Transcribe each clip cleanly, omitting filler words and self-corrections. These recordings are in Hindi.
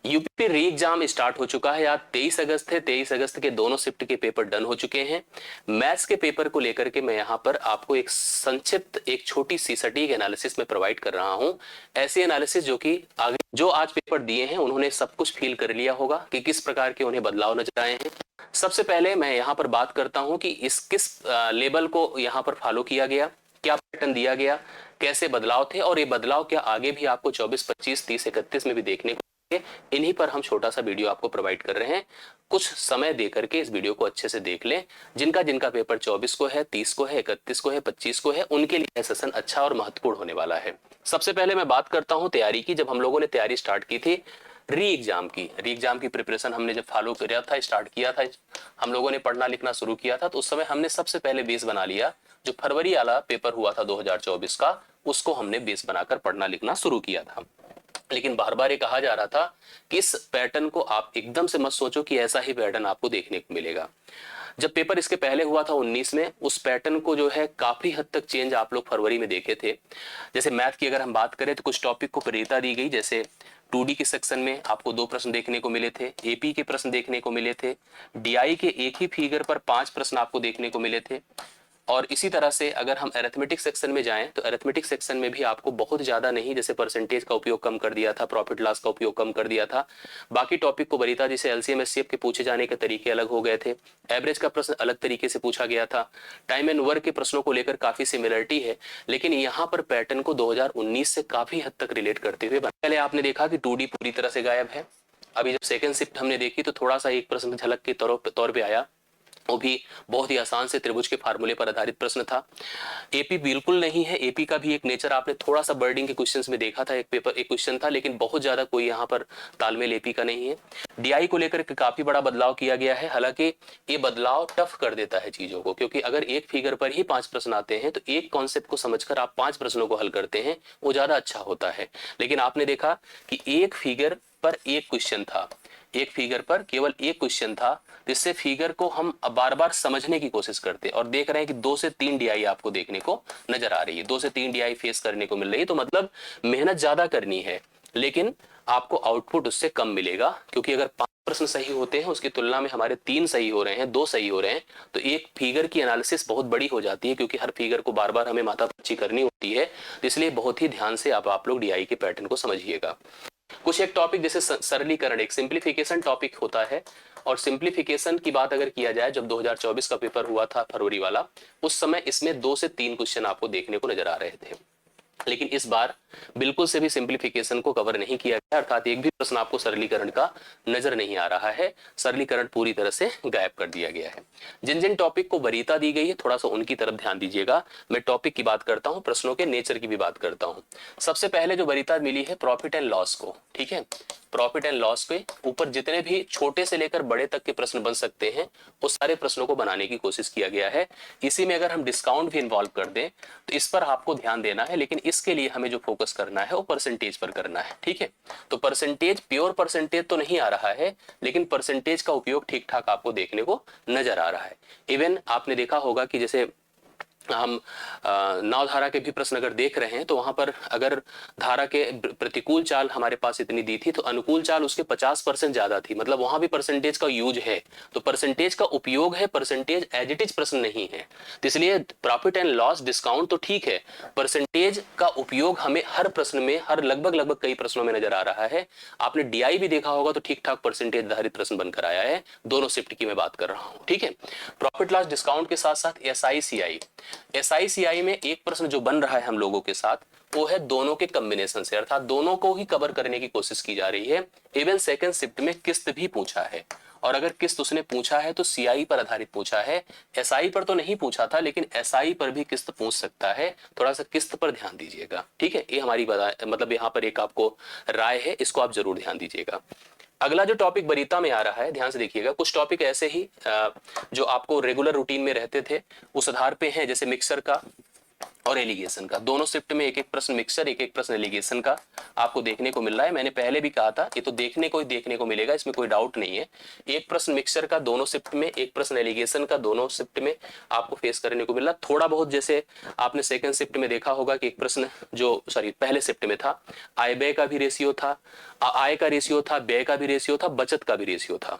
यूपी री एग्जाम स्टार्ट हो चुका है। आज 23 अगस्त है। 23 अगस्त के दोनों शिफ्ट के पेपर डन हो चुके हैं। मैथ्स के पेपर को लेकर के मैं यहाँ पर आपको एक संक्षिप्त, एक छोटी सी सटीक एनालिसिस में प्रोवाइड कर रहा हूँ। ऐसी एनालिसिस जो कि आगे जो आज पेपर दिए हैं उन्होंने सब कुछ फील कर लिया होगा कि किस प्रकार के उन्हें बदलाव नजर आए हैं। सबसे पहले मैं यहाँ पर बात करता हूँ कि इस किस लेवल को यहाँ पर फॉलो किया गया, क्या पैटर्न दिया गया, कैसे बदलाव थे, और ये बदलाव क्या आगे भी आपको 24, 25, 30, 31 में भी देखने को। इन्हीं पर हम छोटा सा वीडियो आपको प्रोवाइड कर रहे हैं। कुछ समय देकर के इस वीडियो को अच्छे से देख लें। जिनका जिनका पेपर 24 को है, 30 को है, 31 को है, 25 को है, उनके लिए सेशन अच्छा और महत्वपूर्ण होने वाला है। सबसे पहले मैं बात करता हूं तैयारी की। जब हम लोगों ने तैयारी स्टार्ट की थी री एग्जाम की प्रिपरेशन हमने जब फॉलो किया था, स्टार्ट किया था, हम लोगों ने पढ़ना लिखना शुरू किया था, तो उस समय हमने सबसे पहले बेस बना लिया। जो फरवरी वाला पेपर हुआ था 2024 का, उसको हमने बेस बनाकर पढ़ना लिखना शुरू किया था। लेकिन बार बार ये कहा जा रहा था कि इस पैटर्न को आप एकदम से मत सोचो कि ऐसा ही पैटर्न आपको देखने को मिलेगा। जब पेपर इसके पहले हुआ था 19 में, उस पैटर्न को जो है काफी हद तक चेंज आप लोग फरवरी में देखे थे। जैसे मैथ की अगर हम बात करें तो कुछ टॉपिक को प्रियता दी गई। जैसे 2D के सेक्शन में आपको 2 प्रश्न देखने को मिले थे, एपी के प्रश्न देखने को मिले थे, डीआई के एक ही फिगर पर 5 प्रश्न आपको देखने को मिले थे। और इसी तरह से अगर हम अरिथमेटिक सेक्शन में जाएं तो अरिथमेटिक सेक्शन में भी आपको बहुत ज्यादा नहीं, जैसे परसेंटेज का उपयोग कम कर दिया था, प्रॉफिट लॉस का उपयोग कम कर दिया था। बाकी टॉपिक को वरीयता, जैसे एलसीएम एचसीएफ के पूछे जाने के तरीके अलग हो गए थे, एवरेज का प्रश्न अलग तरीके से पूछा गया था, टाइम एंड वर्क के प्रश्नों को लेकर काफी सिमिलरिटी है। लेकिन यहाँ पर पैटर्न को 2019 से काफी हद तक रिलेट करते हुए पहले आपने देखा कि 2D पूरी तरह से गायब है। अभी जब सेकंड शिफ्ट हमने देखी तो थोड़ा सा एक प्रश्न झलक के तौर पे आया, वो भी बहुत ही आसान से त्रिभुज के फार्मूले पर आधारित प्रश्न था। एपी बिल्कुल नहीं है। एपी का भी एक नेचर आपने थोड़ा सा बर्डिंग के क्वेश्चंस में देखा था, एक पेपर एक क्वेश्चन था, लेकिन बहुत ज्यादा कोई यहाँ पर तालमेल एपी का नहीं है। डीआई को लेकर काफी बड़ा बदलाव किया गया है। हालांकि ये बदलाव टफ कर देता है चीजों को, क्योंकि अगर एक फिगर पर ही 5 प्रश्न आते हैं तो एक कॉन्सेप्ट को समझकर आप 5 प्रश्नों को हल करते हैं, वो ज्यादा अच्छा होता है। लेकिन आपने देखा कि एक फिगर पर एक क्वेश्चन था, एक फिगर पर केवल एक क्वेश्चन था, जिससे फिगर को हम बार बार समझने की कोशिश करते हैं और देख रहे हैं कि 2 से 3 डीआई आपको देखने को नजर आ रही है, 2 से 3 डीआई फेस करने को मिल रही है। तो मतलब मेहनत ज्यादा करनी है, लेकिन आपको आउटपुट उससे कम मिलेगा। क्योंकि अगर 5 प्रश्न सही होते हैं उसकी तुलना में हमारे 3 सही हो रहे हैं, 2 सही हो रहे हैं, तो एक फिगर की एनालिसिस बहुत बड़ी हो जाती है, क्योंकि हर फिगर को बार बार हमें माथापच्ची करनी होती है। तो इसलिए बहुत ही ध्यान से आप लोग डीआई के पैटर्न को समझिएगा। कुछ एक टॉपिक जैसे सरलीकरण, एक सिंप्लीफिकेशन टॉपिक होता है। और सिंप्लीफिकेशन की बात अगर किया जाए, जब 2024 का पेपर हुआ था फरवरी वाला, उस समय इसमें 2 से 3 क्वेश्चन आपको देखने को नजर आ रहे थे। लेकिन इस बार बिल्कुल से भी सिंप्लीफिकेशन को कवर नहीं किया गया, अर्थात एक भी प्रश्न आपको सरलीकरण का नजर नहीं आ रहा है। सरलीकरण पूरी तरह से गायब कर दिया गया है। जिन जिन टॉपिक को वरीयता दी गई है, थोड़ा सा उनकी तरफ ध्यान दीजिएगा। मैं टॉपिक की बात करता हूं, प्रश्नों के नेचर की भी बात करता हूं। सबसे पहले जो वरीयता मिली है प्रॉफिट एंड लॉस को, ठीक है। प्रॉफिट एंड लॉस के ऊपर जितने भी छोटे से लेकर बड़े तक के प्रश्न बन सकते हैं, उस सारे प्रश्नों को बनाने की कोशिश किया गया है। इसी में अगर हम डिस्काउंट भी इन्वॉल्व कर दें तो इस पर आपको ध्यान देना है, लेकिन इसके लिए हमें जो फोकस करना है वो परसेंटेज पर करना है, ठीक है। तो परसेंटेज, प्योर परसेंटेज तो नहीं आ रहा है, लेकिन परसेंटेज का उपयोग ठीक ठाक आपको देखने को नजर आ रहा है। इवन आपने देखा होगा कि जैसे हम नाव धारा के भी प्रश्न अगर देख रहे हैं, तो वहां पर अगर धारा के प्रतिकूल चाल हमारे पास इतनी दी थी तो अनुकूल चाल उसके 50% ज्यादा थी, मतलब वहां भी परसेंटेज का यूज है। तो परसेंटेज का उपयोग है, परसेंटेज एज इट इज प्रश्न नहीं है। तो इसलिए प्रॉफिट एंड लॉस डिस्काउंट तो ठीक है, परसेंटेज का उपयोग हमें हर प्रश्न में, हर लगभग कई प्रश्नों में नजर आ रहा है। आपने डीआई भी देखा होगा तो ठीक ठाक परसेंटेज आधारित प्रश्न बनकर आया है। दोनों शिफ्ट की मैं बात कर रहा हूं, ठीक है। प्रॉफिट लॉस डिस्काउंट के साथ साथ एसआईसीआई में एक प्रश्न जो बन रहा है हम लोगों के साथ, वो है दोनों के कॉम्बिनेशन से, अर्थात दोनों को ही कवर करने की कोशिश की जा रही है। इवन सेकंड शिफ्ट में किस्त भी पूछा है, और अगर किस्त उसने पूछा है तो सीआई पर आधारित पूछा है। एसआई पर तो नहीं पूछा था, लेकिन एसआई पर भी किस्त पूछ सकता है। थोड़ा सा किस्त पर ध्यान दीजिएगा, ठीक है। ये हमारी मतलब यहाँ पर एक आपको राय है, इसको आप जरूर ध्यान दीजिएगा। अगला जो टॉपिक वरीयता में आ रहा है, ध्यान से देखिएगा। कुछ टॉपिक ऐसे ही जो आपको रेगुलर रूटीन में रहते थे उस आधार पे हैं, जैसे मिक्सर का, और एलिगेशन का, दोनों शिफ्ट में एक एक प्रश्न मिक्सचर, एक एक प्रश्न एलिगेशन का आपको देखने को मिल रहा है। मैंने पहले भी कहा था ये तो देखने को मिलेगा, इसमें कोई डाउट नहीं है। एक प्रश्न मिक्सचर का दोनों शिफ्ट में, एक प्रश्न एलिगेशन का दोनों शिफ्ट में आपको फेस करने को मिल रहा। थोड़ा बहुत जैसे आपने सेकंड शिफ्ट में देखा होगा कि एक प्रश्न जो पहले शिफ्ट में था, आय व्यय का भी रेशियो था, आय का रेशियो था, व्यय का भी रेशियो था, बचत का भी रेशियो था,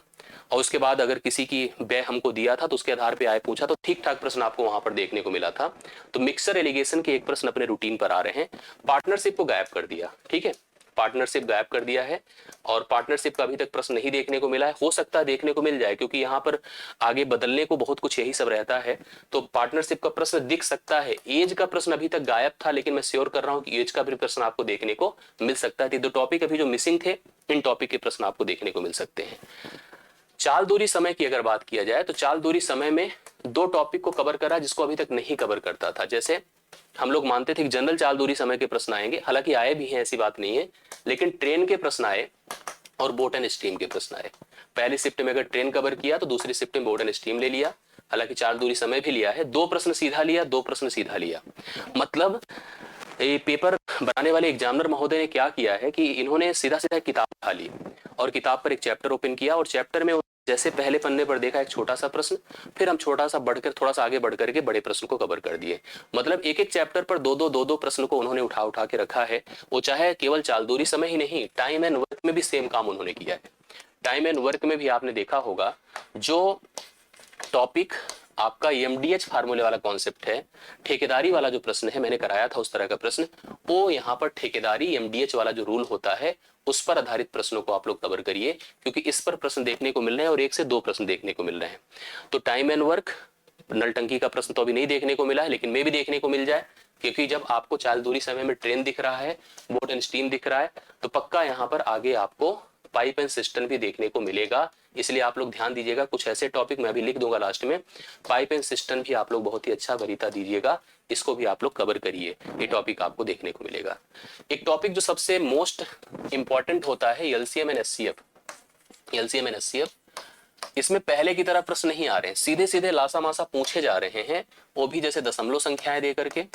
और उसके बाद अगर किसी की व्यय हमको दिया था तो उसके आधार पे आय पूछा, तो ठीक ठाक प्रश्न आपको वहां पर देखने को मिला था। तो मिक्सर एलिगेशन के एक प्रश्न अपने रूटीन पर आ रहे हैं। पार्टनरशिप को गायब कर दिया, ठीक है, पार्टनरशिप गायब कर दिया है, और पार्टनरशिप का अभी तक प्रश्न नहीं देखने को मिला है। हो सकता है देखने को मिल जाए, क्योंकि यहाँ पर आगे बदलने को बहुत कुछ यही सब रहता है। तो पार्टनरशिप का प्रश्न दिख सकता है। एज का प्रश्न अभी तक गायब था, लेकिन मैं श्योर कर रहा हूं कि एज का भी प्रश्न आपको देखने को मिल सकता है। दो टॉपिक अभी जो मिसिंग थे, इन टॉपिक के प्रश्न आपको देखने को मिल सकते हैं। चाल दूरी समय की अगर बात किया जाए तो चाल दूरी समय में दो टॉपिक को कवर करा जिसको अभी तक नहीं कवर करता था। जैसे हम लोग मानते थे कि जनरल चाल दूरी समय के प्रश्न आएंगे, हालांकि आए भी हैं, ऐसी बात नहीं है, लेकिन ट्रेन के प्रश्न आए और बोट एंड स्टीम के प्रश्न आए। पहली शिफ्ट में अगर ट्रेन कवर किया तो दूसरी शिफ्ट में बोट एंड स्टीम ले लिया, हालांकि चाल दूरी समय भी लिया है। दो प्रश्न सीधा लिया, दो प्रश्न सीधा लिया। मतलब ये पेपर बनाने वाले एग्जामिनर महोदय ने क्या किया है कि इन्होंने सीधा सीधा किताब उठा ली और किताब पर एक चैप्टर ओपन किया, और चैप्टर में जैसे पहले पन्ने पर देखा एक छोटा सा प्रश्न, फिर हम छोटा सा बढ़कर थोड़ा सा आगे बढ़कर के बड़े प्रश्न को कवर कर दिए। मतलब एक एक चैप्टर पर दो प्रश्न को उन्होंने उठा उठा के रखा है। वो चाहे केवल चाल दूरी समय ही नहीं, टाइम एंड वर्क में भी सेम काम उन्होंने किया है। टाइम एंड वर्क में भी आपने देखा होगा जो टॉपिक आपका एमडीएच फार्मूले वाला कॉन्सेप्ट है, ठेकेदारी वाला जो प्रश्न है, मैंने कराया था उस तरह का प्रश्न, वो यहाँ पर ठेकेदारी एमडीएच वाला जो रूल होता है उस पर आधारित प्रश्नों को आप लोग कवर करिए, क्योंकि इस पर प्रश्न देखने को मिल रहे हैं और एक से दो प्रश्न देखने को मिल रहे हैं। तो टाइम एंड वर्क, नल टंकी का प्रश्न तो अभी नहीं देखने को मिला है, लेकिन मे भी देखने को मिल जाए, क्योंकि जब आपको चाल दूरी समय में ट्रेन दिख रहा है, बोट एंड स्टीम दिख रहा है, तो पक्का यहाँ पर आगे आपको पाइप एंड सिस्टम भी देखने को मिलेगा। इसलिए आप लोग ध्यान दीजिएगा, कुछ ऐसे टॉपिक मैं अभी लिख दूंगा लास्ट में, पाइप एंड सिस्टम भी आप लोग बहुत ही अच्छा वरीयता दीजिएगा, इसको भी आप लोग कवर करिए, ये टॉपिक आपको देखने को मिलेगा। एक टॉपिक जो सबसे मोस्ट इंपॉर्टेंट होता है LCM and HCF. LCM and HCF, इसमें पहले की तरह प्रश्न नहीं आ रहे हैं, सीधे सीधे लासा मासा पूछे जा रहे हैं, वो भी जैसे दशमलव संख्याएं दे करके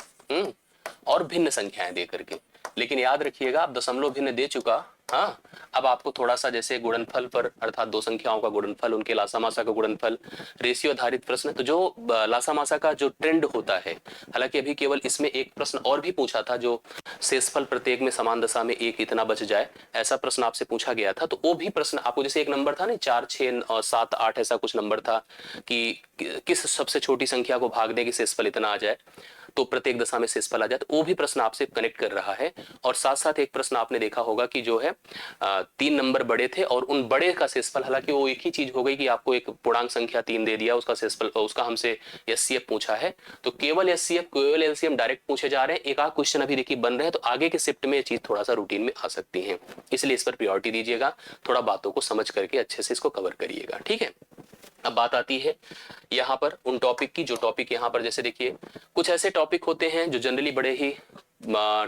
और भिन्न संख्याएं दे करके। लेकिन याद रखिएगा, आप दशमलव भिन्न दे चुका, हाँ, अब आपको थोड़ा सा जैसे गुणनफल पर, अर्थात दो संख्याओं का गुणनफल, उनके लासामासा का गुणनफल, रेशियो आधारित प्रश्न, तो जो लासामासा का जो ट्रेंड होता है, हालांकि अभी केवल इसमें एक प्रश्न और भी पूछा था, जो शेषफल प्रत्येक में समान दशा में एक इतना बच जाए, ऐसा प्रश्न आपसे पूछा गया था। तो वो भी प्रश्न आपको, जैसे एक नंबर था ना 4, 6 और 7, 8 ऐसा कुछ नंबर था कि किस सबसे छोटी संख्या को भाग दें कि शेषफल इतना आ जाए, तो प्रत्येक दशा में शेषफल आ जाए, तो वो भी प्रश्न आपसे कनेक्ट कर रहा है। और साथ साथ एक प्रश्न आपने देखा होगा कि जो है 3 नंबर बड़े थे और उन बड़े का शेषफल, हालांकि वो एक ही चीज हो गई कि आपको एक पूर्णांक संख्या 3 दे दिया, उसका शेषफल, उसका हमसे एचसीएफ पूछा है। तो केवल एचसीएफ, केवल एलसीएम डायरेक्ट पूछे जा रहे हैं, एक आध क्वेश्चन अभी देखिए बन रहे हैं, तो आगे के शिफ्ट में ये चीज थोड़ा सा रूटीन में आ सकती है, इसलिए इस पर प्रायोरिटी दीजिएगा, थोड़ा बातों को समझ करके अच्छे से इसको कवर करिएगा, ठीक है। अब बात आती है यहाँ पर उन टॉपिक की, जो टॉपिक यहाँ पर जैसे देखिए कुछ ऐसे टॉपिक होते हैं जो जनरली बड़े ही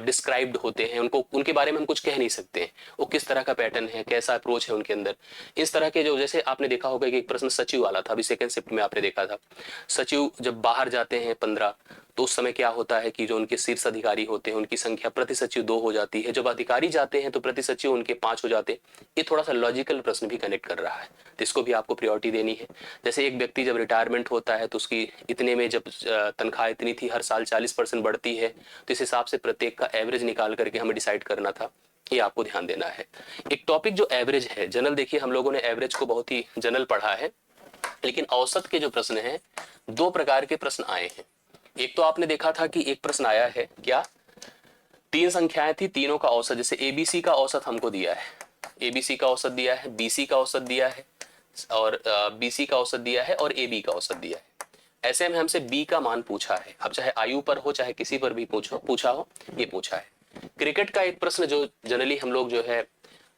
डिस्क्राइब्ड होते हैं, उनको, उनके बारे में हम कुछ कह नहीं सकते, वो किस तरह का पैटर्न है, कैसा अप्रोच है उनके अंदर, इस तरह के, जो जैसे आपने देखा होगा कि एक प्रश्न सचिव वाला था, अभी सेकंड शिफ्ट में आपने देखा था, सचिव जब बाहर जाते हैं 15, तो उस समय क्या होता है कि जो उनके शीर्ष अधिकारी होते हैं उनकी संख्या प्रति सचिव 2 हो जाती है, जब अधिकारी जाते हैं तो प्रति सचिव उनके 5 हो जाते हैं। ये थोड़ा सा लॉजिकल प्रश्न भी कनेक्ट कर रहा है, तो इसको भी आपको प्रायोरिटी देनी है। जैसे एक व्यक्ति जब रिटायरमेंट होता है तो उसकी इतने में जब तनख्वाह इतनी थी, हर साल 40% बढ़ती है, तो इस हिसाब से प्रत्येक का एवरेज निकाल करके हमें डिसाइड करना था, ये आपको ध्यान देना है। एक टॉपिक जो एवरेज है, जनरल, देखिए हम लोगों ने एवरेज को बहुत ही जनरल पढ़ा है, लेकिन औसत के जो प्रश्न हैं, 2 प्रकार के प्रश्न आए हैं। एक तो आपने देखा था कि एक प्रश्न आया है, क्या 3 संख्याएं थी, तीनों का औसत, जैसे एबीसी का औसत हमको दिया है, एबीसी का औसत दिया है, बीसी का औसत दिया है, और बीसी का औसत दिया है, और एबी का औसत दिया है। ऐसे में हमसे बी का मान पूछा है, अब चाहे आयु पर हो चाहे किसी पर भी पूछा हो, ये पूछा है। क्रिकेट का एक प्रश्न जो जनरली हम लोग जो है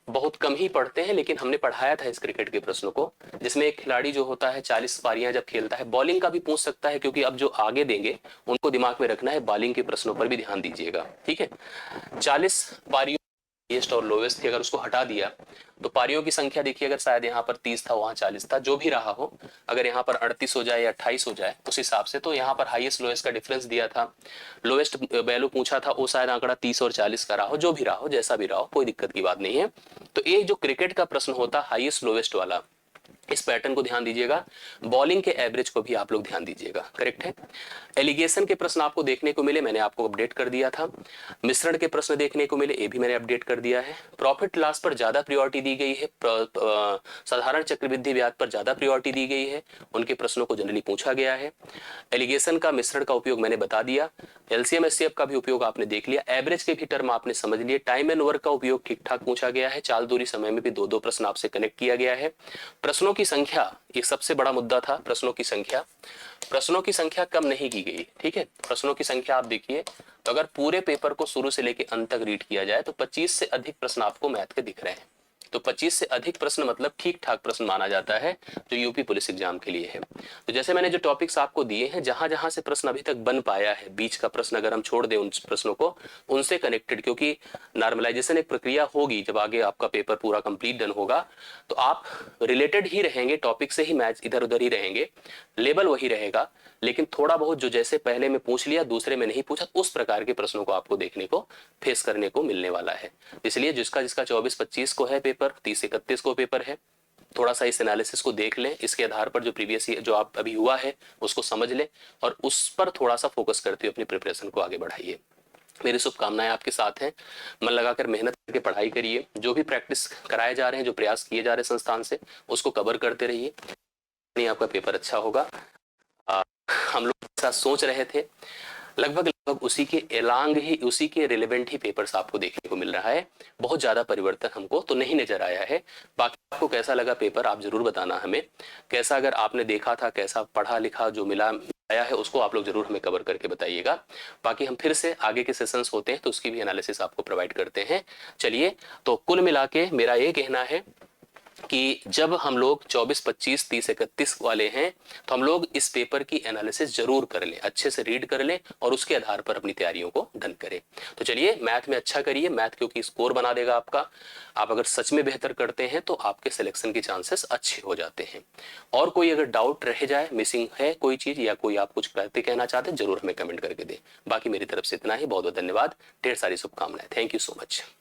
बहुत कम ही पढ़ते हैं, लेकिन हमने पढ़ाया था इस क्रिकेट के प्रश्नों को, जिसमें एक खिलाड़ी जो होता है 40 पारियां जब खेलता है, बॉलिंग का भी पूछ सकता है, क्योंकि अब जो आगे देंगे उनको दिमाग में रखना है, बॉलिंग के प्रश्नों पर भी ध्यान दीजिएगा, ठीक है। 40 पारियों हाईएस्ट और लोवेस्ट थी, अगर उसको हटा दिया तो पारियों की संख्या देखिए, अगर शायद यहाँ पर 30 था वहां 40 था, जो भी रहा हो, अगर यहाँ पर 38 हो जाए या 28 हो जाए उस हिसाब से, तो यहाँ पर हाईएस्ट लोएस्ट का डिफरेंस दिया था, लोएस्ट वैल्यू पूछा था, वो शायद आंकड़ा 30 और 40 का रहा हो, जो भी रहा हो, जैसा भी रहा हो, कोई दिक्कत की बात नहीं है। तो ये जो क्रिकेट का प्रश्न होता हाईएस्ट लोएस्ट वाला, इस पैटर्न को ध्यान दीजिएगा, बॉलिंग के एवरेज को भी आप लोग ध्यान दीजिएगा, करेक्ट है। एलिगेशन के प्रश्न आपको देखने को मिले, मैंने आपको अपडेट कर दिया था। मिश्रण के प्रश्न देखने को मिले, ये भी मैंने अपडेट कर दिया है। प्रॉफिट लॉस पर ज्यादा प्रायोरिटी दी गई है, साधारण चक्रवृद्धि ब्याज पर ज्यादा प्रायोरिटी दी गई है, उनके प्रश्नों को जनरली पूछा गया है। एलिगेशन का मिश्रण का उपयोग मैंने बता दिया, एलसीएम एचसीएफ का भी उपयोग आपने देख लिया, एवरेज के भी टर्म आपने समझ लिए, टाइम एंड वर्क का उपयोग ठीक ठाक पूछा गया है, चाल दूरी समय में भी दो दो प्रश्न आपसे कनेक्ट किया गया है। प्रश्नों की संख्या, ये सबसे बड़ा मुद्दा था, प्रश्नों की संख्या, प्रश्नों की संख्या कम नहीं की गई, ठीक है। प्रश्नों की संख्या आप देखिए, तो अगर पूरे पेपर को शुरू से लेकर अंत तक रीड किया जाए तो 25 से अधिक प्रश्न आपको मैथ के दिख रहे हैं। तो 25 से अधिक प्रश्न मतलब ठीक ठाक प्रश्न माना जाता है जो यूपी पुलिस एग्जाम के लिए है। तो जैसे मैंने जो टॉपिक्स आपको दिए हैं, जहां जहां से प्रश्न अभी तक बन पाया है, बीच का प्रश्न अगर हम छोड़ दें उन प्रश्नों को, उनसे कनेक्टेड, क्योंकि नॉर्मलाइजेशन एक प्रक्रिया होगी, जब आगे आपका पेपर पूरा कंप्लीट डन होगा तो आप रिलेटेड ही रहेंगे, टॉपिक से ही मैच इधर उधर ही रहेंगे, लेवल वही रहेगा, लेकिन थोड़ा बहुत जो जैसे पहले में पूछ लिया दूसरे में नहीं पूछा, उस प्रकार के प्रश्नों को आपको देखने को, फेस करने को मिलने वाला है। इसलिए जिसका जिसका 24-25 को है पेपर, 30-31 को पेपर है, थोड़ा सा इस एनालिसिस को देख लें, इसके आधार पर जो प्रीवियस जो आप अभी हुआ है उसको समझ लें और उस पर थोड़ा सा फोकस करते हुए अपनी प्रिपरेशन को आगे बढ़ाइए। मेरी शुभकामनाएं आपके साथ हैं, मन लगाकर मेहनत करके पढ़ाई करिए, जो भी प्रैक्टिस कराए जा रहे हैं, जो प्रयास किए जा रहे हैं संस्थान से, उसको कवर करते रहिए, नहीं आपका पेपर अच्छा होगा। हम लोग ऐसा सोच रहे थे, लगभग लगभग उसी के एलांग ही, उसी के रिलेवेंट ही पेपर्स आपको देखने को मिल रहा है, बहुत ज्यादा परिवर्तन हमको तो नहीं नजर आया है। बाकी आपको कैसा लगा पेपर आप जरूर बताना हमें, कैसा अगर आपने देखा था, कैसा पढ़ा लिखा जो मिला आया है, उसको आप लोग जरूर हमें कवर करके बताइएगा। बाकी हम फिर से आगे के सेशंस होते हैं तो उसकी भी एनालिसिस आपको प्रोवाइड करते हैं। चलिए, तो कुल मिला के मेरा ये कहना है कि जब हम लोग 24, 25, 30, 31 वाले हैं तो हम लोग इस पेपर की एनालिसिस जरूर कर लें, अच्छे से रीड कर लें और उसके आधार पर अपनी तैयारियों को डन करें। तो चलिए, मैथ में अच्छा करिए, मैथ क्योंकि स्कोर बना देगा आपका, आप अगर सच में बेहतर करते हैं तो आपके सिलेक्शन के चांसेस अच्छे हो जाते हैं। और कोई अगर डाउट रह जाए, मिसिंग है कोई चीज या कोई आप कुछ कहना चाहते हैं, जरूर हमें कमेंट करके दें। बाकी मेरी तरफ से इतना ही, बहुत बहुत धन्यवाद, ढेर सारी शुभकामनाएं, थैंक यू सो मच।